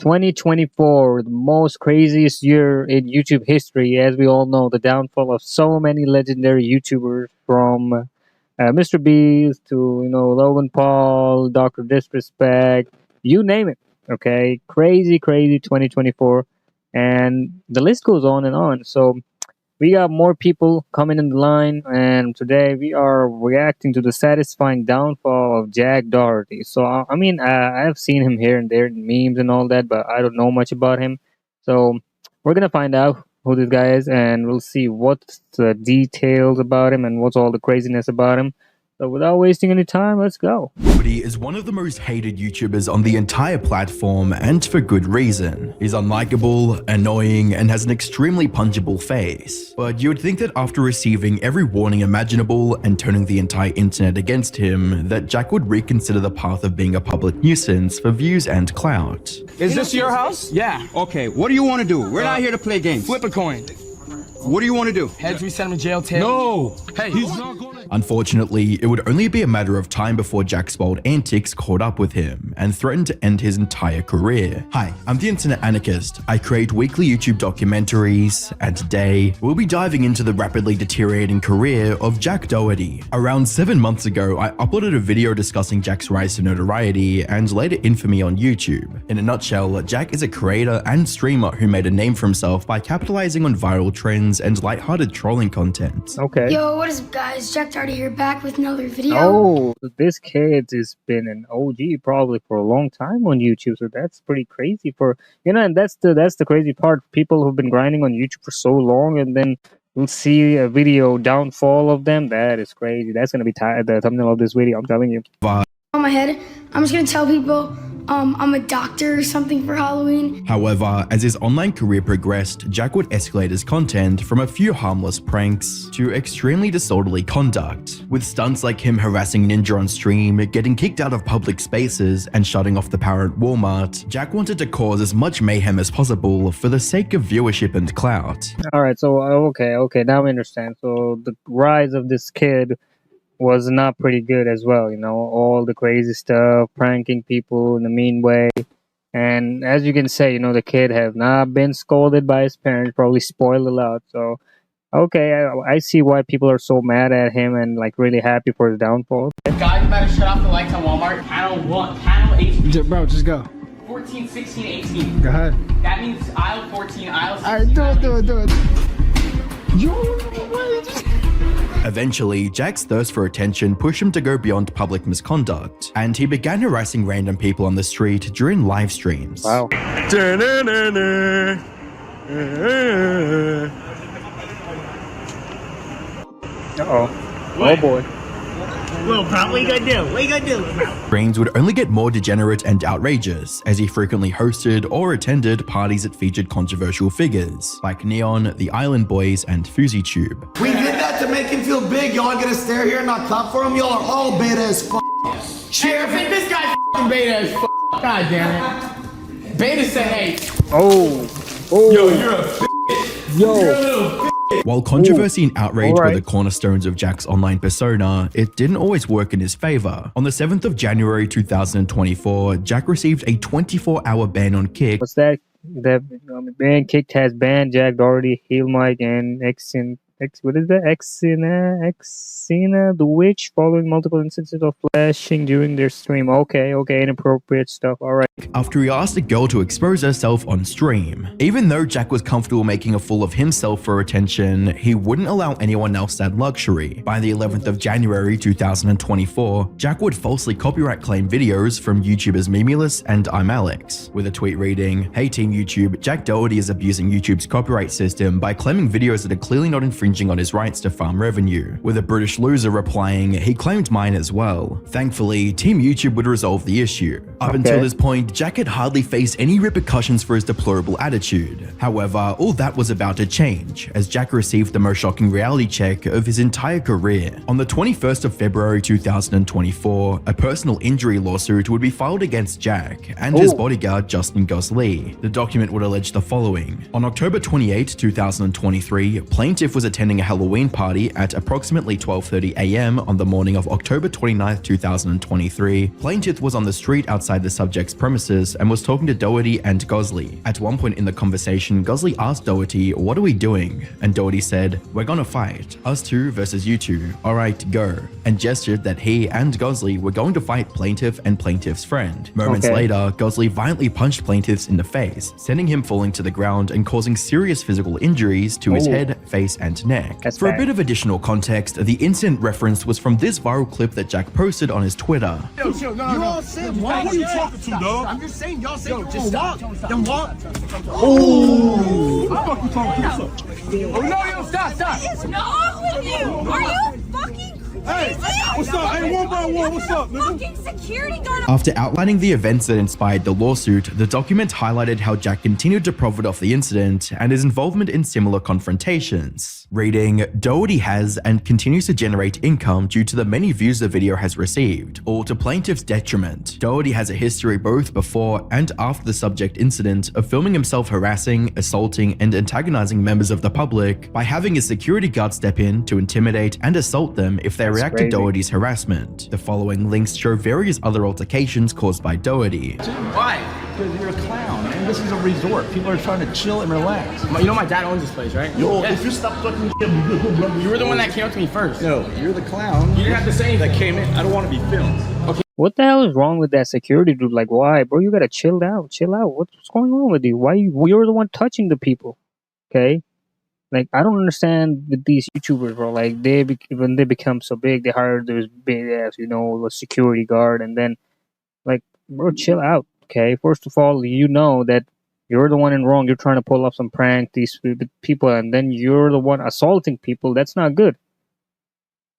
2024, the most craziest year in YouTube history. As we all know, the downfall of so many legendary YouTubers from Mr. Beast to Logan Paul, Dr. Disrespect, you name it. Okay, crazy 2024, and the list goes on and on. So we got more people coming in the line, and today we are reacting to the satisfying downfall of Jack Doherty. So, I've seen him here and there in memes and all that, but I don't know much about him. So, we're gonna find out who this guy is, and we'll see what's the details about him and what's all the craziness about him. So without wasting any time, let's go. Doherty is one of the most hated YouTubers on the entire platform, and for good reason. He's unlikable, annoying, and has an extremely punchable face. But you would think that after receiving every warning imaginable and turning the entire internet against him, that Jack would reconsider the path of being a public nuisance for views and clout. Is this your house? Yeah. Okay, what do you want to do? We're not here to play games. Flip a coin. What do you want to do? Heads, we send him to jail. Tails. No! Hey, He's not going to... Unfortunately, it would only be a matter of time before Jack's bold antics caught up with him and threatened to end his entire career. Hi, I'm the Internet Anarchist. I create weekly YouTube documentaries, and today we'll be diving into the rapidly deteriorating career of Jack Doherty. Around 7 months ago, I uploaded a video discussing Jack's rise to notoriety and later infamy on YouTube. In a nutshell, Jack is a creator and streamer who made a name for himself by capitalizing on viral trends and lighthearted trolling content. Okay. Yo, what is up, guys? Jack Doherty here, back with another video. Oh, this kid has been an OG probably for a long time on YouTube, so that's pretty crazy for and that's the crazy part. People who've been grinding on YouTube for so long, and then we'll see a video downfall of them. That is crazy. That's gonna be the thumbnail of this video. I'm telling you. On my head, I'm just gonna tell people I'm a doctor or something for Halloween. However, as his online career progressed, Jack would escalate his content from a few harmless pranks to extremely disorderly conduct, with stunts like him harassing Ninja on stream, getting kicked out of public spaces, and shutting off the power at Walmart. Jack wanted to cause as much mayhem as possible for the sake of viewership and clout. All right, so okay, now we understand. So the rise of this kid was not pretty good as well, all the crazy stuff, pranking people in a mean way. And as you can say, the kid has not been scolded by his parents, probably spoiled a lot. So, okay, I see why people are so mad at him and like really happy for his downfall. Guys, you better shut off the lights on Walmart. Panel 1, panel 8. Bro, just go. 14, 16, 18. Go ahead. That means aisle 14, aisle 16. Alright, do it. Yo, wait. Eventually, Jack's thirst for attention pushed him to go beyond public misconduct, and he began harassing random people on the street during live streams. Wow. Uh-oh. Oh boy. Well, bro, what you gonna do? What you gonna do, bro? Streams would only get more degenerate and outrageous as he frequently hosted or attended parties that featured controversial figures like Neon, the Island Boys, and FuzzyTube. We did that to make him feel big. Y'all gonna stare here and not clap for him? Y'all are all beta as f***. Cheer, this guy's beta as f***. God damn it. Beta said, hey. Oh. Yo, you're a f***. Yo. You're a little f***. While controversy and outrage were Alright. the cornerstones of Jack's online persona, it didn't always work in his favor. On the 7th of January 2024, Jack received a 24-hour ban on Kick. What's that? The ban kicked has banned Jack Doherty, Heel Mike, and what is that? Xena the Witch following multiple instances of flashing during their stream. Okay, inappropriate stuff. All right. After he asked a girl to expose herself on stream. Even though Jack was comfortable making a fool of himself for attention, he wouldn't allow anyone else that luxury. By the 11th of January 2024, Jack would falsely copyright claim videos from YouTubers Mimulus and I'm Alex, with a tweet reading, "Hey Team YouTube, Jack Doherty is abusing YouTube's copyright system by claiming videos that are clearly not infringing on his rights to farm revenue," with a British loser replying, "He claimed mine as well." Thankfully, Team YouTube would resolve the issue. Up until this point, Jack had hardly faced any repercussions for his deplorable attitude. However, all that was about to change, as Jack received the most shocking reality check of his entire career. On the 21st of February 2024, a personal injury lawsuit would be filed against Jack and his bodyguard Justin Gosley. The document would allege the following. On October 28, 2023, plaintiff was attending attending a Halloween party at approximately 12:30 a.m. on the morning of October 29, 2023. Plaintiff was on the street outside the subject's premises and was talking to Doherty and Gosley. At one point in the conversation, Gosley asked Doherty, "What are we doing?" And Doherty said, "We're gonna fight. Us two versus you two. Alright, go." And gestured that he and Gosley were going to fight Plaintiff and Plaintiff's friend. Moments later, Gosley violently punched Plaintiff in the face, sending him falling to the ground and causing serious physical injuries to his head, face, and neck. For a bit of additional context, the incident referenced was from this viral clip that Jack posted on his Twitter. Yo, you all said walk. Who are you talking to, dog? I'm just saying, y'all said just walk. Then walk. Oh! What the fuck you talking to? Oh, no, yo, stop. What is wrong with you? Are you fucking Hey, what's up? Hey, one by one, what's up, nigga? fucking security guard? After outlining the events that inspired the lawsuit, the document highlighted how Jack continued to profit off the incident and his involvement in similar confrontations. Reading, Doherty has and continues to generate income due to the many views the video has received, all to plaintiff's detriment. Doherty has a history both before and after the subject incident of filming himself harassing, assaulting, and antagonizing members of the public by having a security guard step in to intimidate and assault them if they react to Doherty's harassment. The following links show various other altercations caused by Doherty. Why? Because you're a clown, man. This is a resort. People are trying to chill and relax. You know my dad owns this place, right? Yo, if you stop talking shit, You were the one that came up to me first. No, you're the clown. You didn't have to say anything. That came in. I don't want to be filmed. What the hell is wrong with that security dude? Like, why, bro? You gotta chill out. Chill out. What's going on with you? Why you're the one touching the people? Okay. Like, I don't understand with these YouTubers, bro. Like, when they become so big, they hire this big ass, a security guard, and then, like, bro, chill out, okay? First of all, you know that you're the one in wrong. You're trying to pull off some prank, these people, and then you're the one assaulting people. That's not good.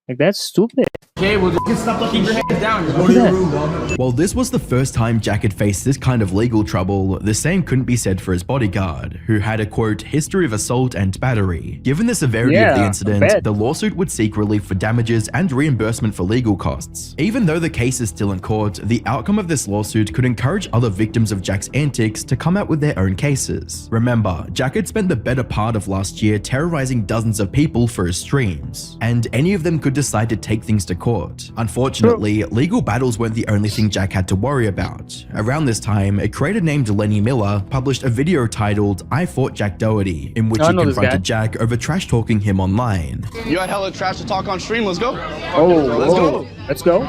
Like, that's stupid. Okay, well, just keep your hands down. While this was the first time Jack had faced this kind of legal trouble, the same couldn't be said for his bodyguard, who had a quote, history of assault and battery. Given the severity of the incident, the lawsuit would seek relief for damages and reimbursement for legal costs. Even though the case is still in court, the outcome of this lawsuit could encourage other victims of Jack's antics to come out with their own cases. Remember, Jack had spent the better part of last year terrorizing dozens of people for his streams, and any of them could decide to take things to court. Unfortunately, legal battles weren't the only thing Jack had to worry about. Around this time, a creator named Lenny Miller published a video titled "I Fought Jack Doherty," in which he confronted Jack over trash talking him online. You had hella trash to talk on stream. Let's go. Let's go. Let's go.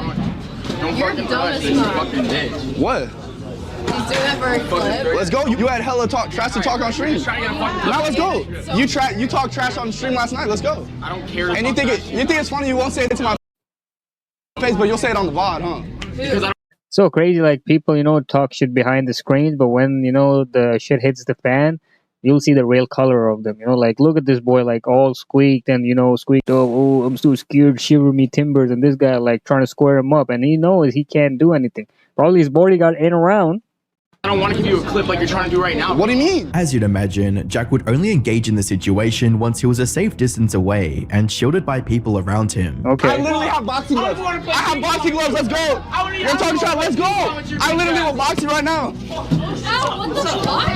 You're dumb as fuck. What? He's doing that for a clip. Let's go. You had hella trash to talk on stream. Now let's go. You talk trash on stream last night. Let's go. I don't care. And you think it's funny? You won't say it to my face, but you'll say it on the VOD, huh? So crazy, like, people, talk shit behind the screens, but when, the shit hits the fan, you'll see the real color of them. Like, look at this boy, like, all squeaked and, squeaked, oh, I'm so scared, shiver me timbers, and this guy, like, trying to square him up, and he knows he can't do anything. Probably his bodyguard ain't around. I don't want to give you a clip like you're trying to do right now. What do you mean? As you'd imagine, Jack would only engage in the situation once he was a safe distance away and shielded by people around him. Okay. I literally have boxing gloves. I have boxing gloves. Let's go. You're talking trash. Let's go. I literally will box you right now. Ow, what the fuck?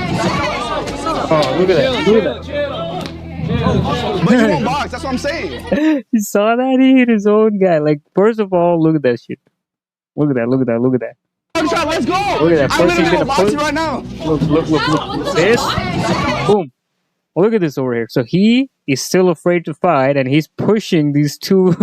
Oh, look at that. Look at that. But you won't box. That's what I'm saying. He saw that, he hit his own guy. Like, first of all, look at that shit. Look at that, look at that, look at that. Let's go. Look at that. I First literally will thing box you right now. Look. This. Boom. Look at this over here. So he is still afraid to fight, and he's pushing these two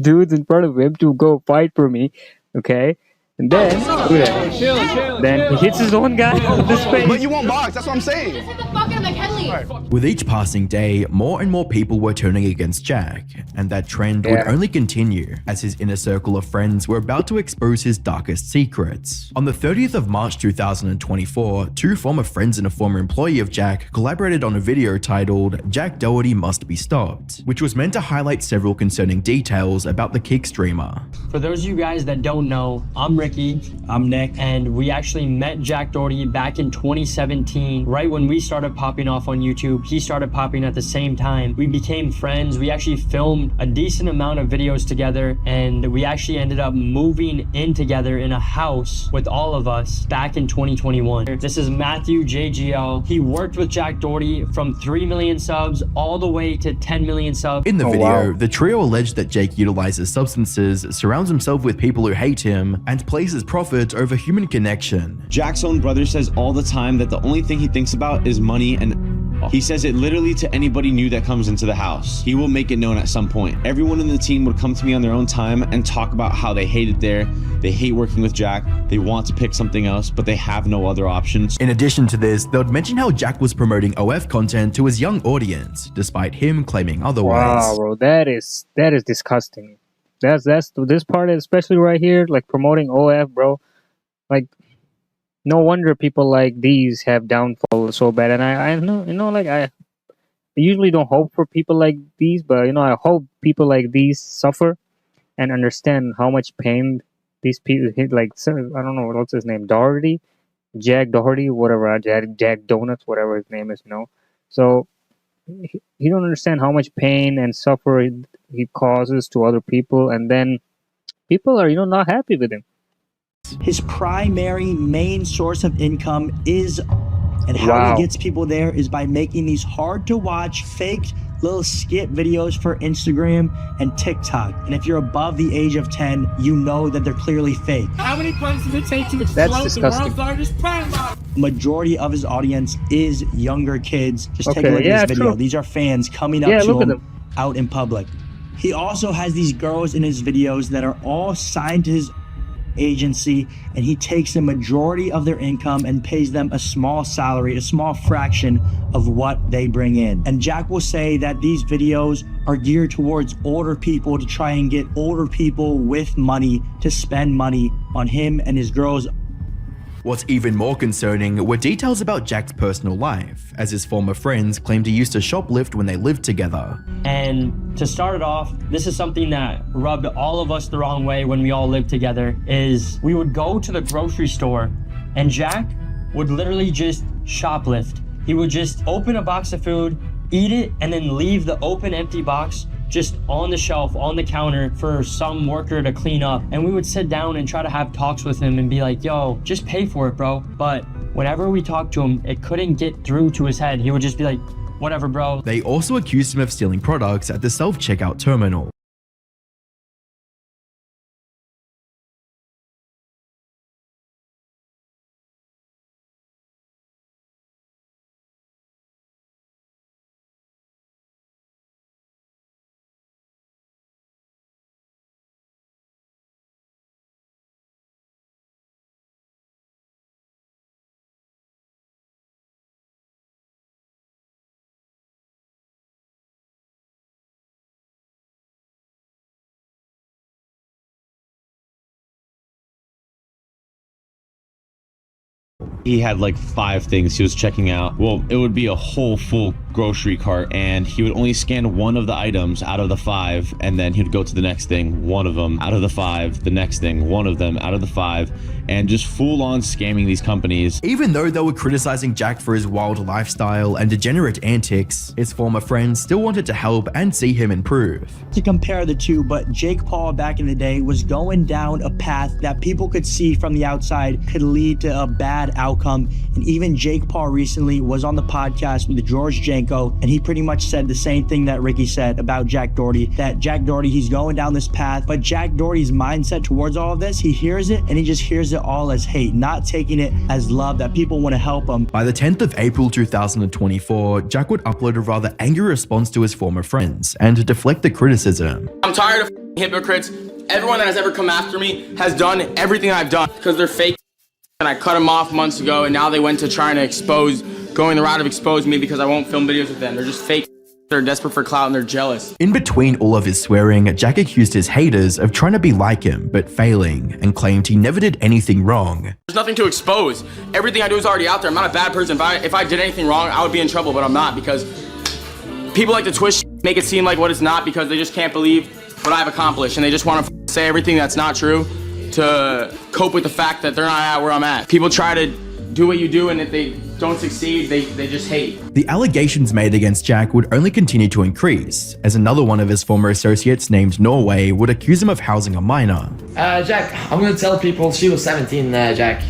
dudes in front of him to go fight for me. Okay? And then, look at that. Then he hits his own guy in the face. But you won't box. That's what I'm saying. Just hit the fuck out of McKinley. With each passing day, more and more people were turning against Jack, and that trend would only continue as his inner circle of friends were about to expose his darkest secrets. On the 30th of March 2024, two former friends and a former employee of Jack collaborated on a video titled "Jack Doherty Must Be Stopped," which was meant to highlight several concerning details about the kick streamer. For those of you guys that don't know, I'm Ricky. I'm Nick. And we actually met Jack Doherty back in 2017, right when we started popping off on YouTube. He started popping at the same time. We became friends. We actually filmed a decent amount of videos together, and we actually ended up moving in together in a house with all of us back in 2021. This is Matthew JGL. He worked with Jack Doherty from 3 million subs all the way to 10 million subs. In the video, the trio alleged that Jake utilizes substances, surrounds himself with people who hate him, and places profit over human connection. Jack's own brother says all the time that the only thing he thinks about is money, and he says it literally to anybody new that comes into the house. He will make it known at some point. Everyone in the team would come to me on their own time and talk about how they hate it there. They hate working with Jack. They want to pick something else, but they have no other options. In addition to this, they would mention how Jack was promoting OF content to his young audience, despite him claiming otherwise. Wow, bro, that is disgusting. That's this part, especially right here, like promoting OF, bro. Like, no wonder people like these have downfall so bad. And I know, like I usually don't hope for people like these, but I hope people like these suffer and understand how much pain these people hit. Like, I don't know what's his name, Doherty, Jack Doherty, whatever, Jack Donuts, whatever his name is, So he don't understand how much pain and suffering he causes to other people, and then people are not happy with him. His primary main source of income is, and how he gets people there is by making these hard to watch fake little skit videos for Instagram and TikTok. And if you're above the age of 10, you know that they're clearly fake. How many punches does it take to explode the world's largest crime bottle? Majority of his audience is younger kids. Just take a look at this video. These are fans coming up to him out in public. He also has these girls in his videos that are all signed to his agency, and he takes the majority of their income and pays them a small salary, a small fraction of what they bring in. And Jack will say that these videos are geared towards older people, to try and get older people with money to spend money on him and his girls. What's even more concerning were details about Jack's personal life, as his former friends claimed he used to shoplift when they lived together. And to start it off, this is something that rubbed all of us the wrong way when we all lived together, is we would go to the grocery store and Jack would literally just shoplift. He would just open a box of food, eat it, and then leave the open empty box just on the shelf, on the counter for some worker to clean up. And we would sit down and try to have talks with him and be like, yo, just pay for it, bro. But whenever we talked to him, it couldn't get through to his head. He would just be like, whatever, bro. They also accused him of stealing products at the self-checkout terminal. He had like 5 things he was checking out. Well, it would be a whole full grocery cart, and he would only scan one of the items out of the 5, and then he'd go to the next thing, one of them out of the 5, the next thing, one of them out of the 5, and just full on scamming these companies. Even though they were criticizing Jack for his wild lifestyle and degenerate antics, his former friends still wanted to help and see him improve. To compare the two, but Jake Paul back in the day was going down a path that people could see from the outside could lead to a bad outcome. And even Jake Paul recently was on the podcast with George Janko, and he pretty much said the same thing that Ricky said about Jack Doherty, that Jack Doherty, he's going down this path, but Jack Doherty's mindset towards all of this, he hears it and he just hears it all as hate, not taking it as love, that people want to help him. By the 10th of April 2024, Jack would upload a rather angry response to his former friends and to deflect the criticism. I'm tired of hypocrites. Everyone that has ever come after me has done everything I've done because they're fake, and I cut them off months ago, and now they went to trying to going the route of exposing me because I won't film videos with them. They're just fake. They're desperate for clout and they're jealous. In between all of his swearing, Jack accused his haters of trying to be like him, but failing, and claimed he never did anything wrong. There's nothing to expose. Everything I do is already out there. I'm not a bad person. If I did anything wrong, I would be in trouble, but I'm not, because people like to twist, make it seem like what it's not, because they just can't believe what I've accomplished, and they just want to say everything that's not true to cope with the fact that they're not at where I'm at. People try to do what you do, and if they don't succeed, they just hate. The allegations made against Jack would only continue to increase, as another one of his former associates named Norway would accuse him of housing a minor. Jack, I'm gonna tell people she was 17, Jack.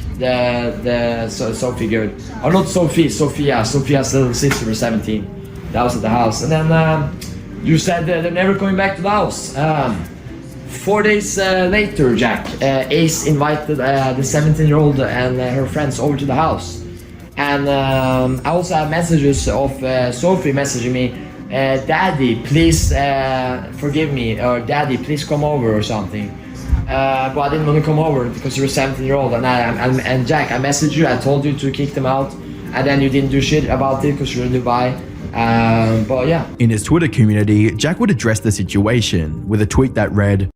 Sophie girl. Oh, not Sophie, Sophia. Sophia's little sister was 17. That was at the house. And then you said they're never coming back to the house. 4 days later, Jack, Ace invited the 17-year-old and her friends over to the house. And I also have messages of Sophie messaging me, Daddy, please forgive me, or Daddy, please come over, or something. But I didn't want to come over because you're a 17-year-old. And Jack, I messaged you, I told you to kick them out, and then you didn't do shit about it because you're in Dubai. But yeah. In his Twitter community, Jack would address the situation with a tweet that read,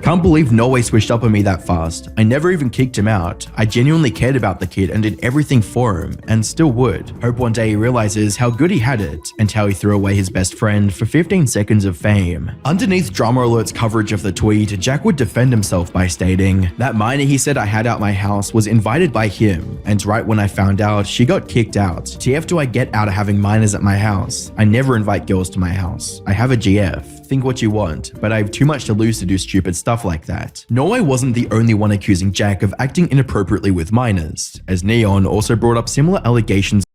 "Can't believe Norway switched up on me that fast. I never even kicked him out. I genuinely cared about the kid and did everything for him, and still would. Hope one day he realizes how good he had it, and how he threw away his best friend for 15 seconds of fame." Underneath Drama Alert's coverage of the tweet, Jack would defend himself by stating, "That minor he said I had out my house was invited by him, and right when I found out, she got kicked out. TF do I get out of having minors at my house? I never invite girls to my house. I have a GF. Think what you want, but I have too much to lose to do stupid stuff like that." Norway wasn't the only one accusing Jack of acting inappropriately with minors, as Neon also brought up similar allegations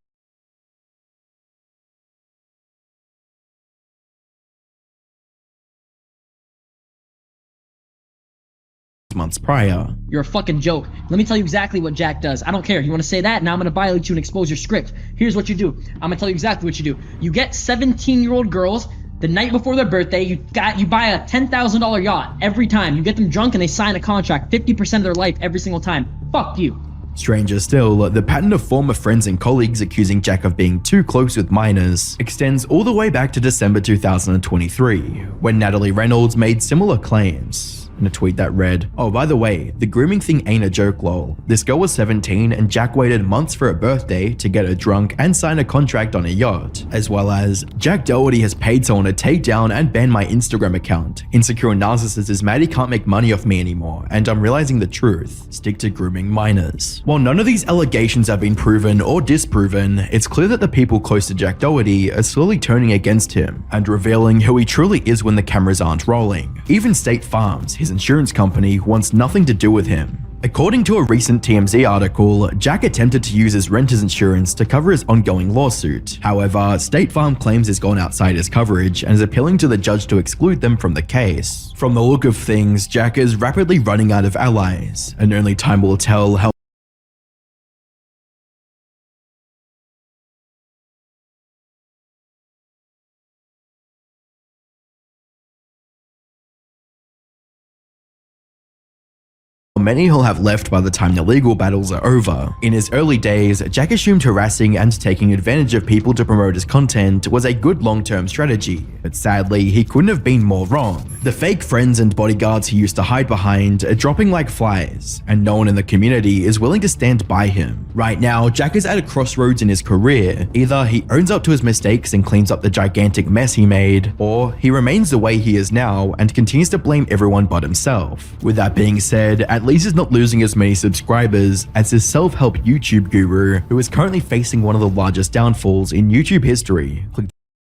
months prior. You're a fucking joke. Let me tell you exactly what Jack does. I don't care. You want to say that? Now I'm going to violate you and expose your script. Here's what you do. I'm going to tell you exactly what you do. You get 17-year-old girls the night before their birthday. You buy a $10,000 yacht every time. You get them drunk and they sign a contract 50% of their life every single time. Fuck you. Stranger still, the pattern of former friends and colleagues accusing Jack of being too close with minors extends all the way back to December 2023, when Natalie Reynolds made similar claims. In a tweet that read, "Oh, by the way, the grooming thing ain't a joke, lol. This girl was 17 and Jack waited months for her birthday to get her drunk and sign a contract on a yacht." As well as, "Jack Doherty has paid someone to take down and ban my Instagram account. Insecure narcissist is mad he can't make money off me anymore, and I'm realizing the truth. Stick to grooming minors." While none of these allegations have been proven or disproven, it's clear that the people close to Jack Doherty are slowly turning against him and revealing who he truly is when the cameras aren't rolling. Even State Farms, his insurance company, wants nothing to do with him. According to a recent TMZ article, Jack attempted to use his renter's insurance to cover his ongoing lawsuit. However, State Farm claims it's gone outside his coverage and is appealing to the judge to exclude them from the case. From the look of things, Jack is rapidly running out of allies, and only time will tell how many he'll have left by the time the legal battles are over. In his early days, Jack assumed harassing and taking advantage of people to promote his content was a good long-term strategy, but sadly, he couldn't have been more wrong. The fake friends and bodyguards he used to hide behind are dropping like flies, and no one in the community is willing to stand by him. Right now, Jack is at a crossroads in his career. Either he owns up to his mistakes and cleans up the gigantic mess he made, or he remains the way he is now and continues to blame everyone but himself. With that being said, at least he's not losing as many subscribers as his self-help YouTube guru, who is currently facing one of the largest downfalls in YouTube history.